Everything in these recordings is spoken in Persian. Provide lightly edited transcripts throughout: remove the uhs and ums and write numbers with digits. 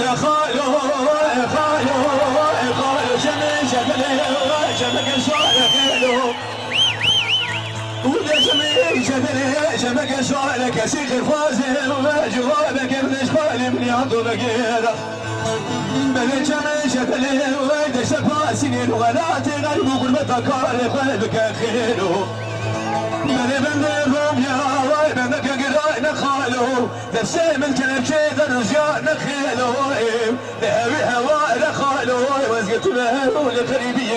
يا خالو خالو خالو شمي شبلي شمك سؤالك له وده شمي شبلي شمك سؤالك سيخ الخوازم جوابك ابن اشخالي من يعطوك بلي شمي شبلي وده شفا سنين ولا تغلب غربتك قلبك خيلو بلي بندهم يا واي بندك قراينا خالو دسي من كلب شيد الرجاء نخيلو لهوي هواء خالو وزقت له لقريبي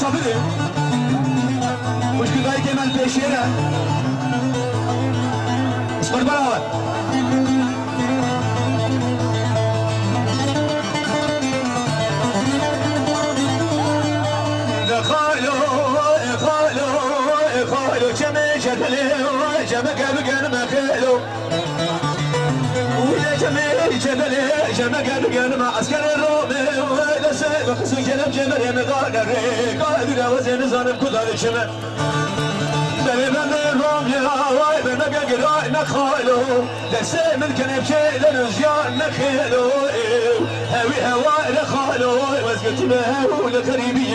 شابده مشكلة هاي كمان بيشيرة اصبر براوة خالو خالو خالو شمي شدلي شمك بقن ما خالو ويا شمي شدلي شمك بقن ما عسكر الرومي بخصو جنب جمر يمدان الريق قادر وزن زانم كدار الشمر بلي من الروم يا واي بنبقى قراء نخالو دسي من كنب شيء لنرجان نخيلو هوي هواء نخالو وزقت مهو لقريبي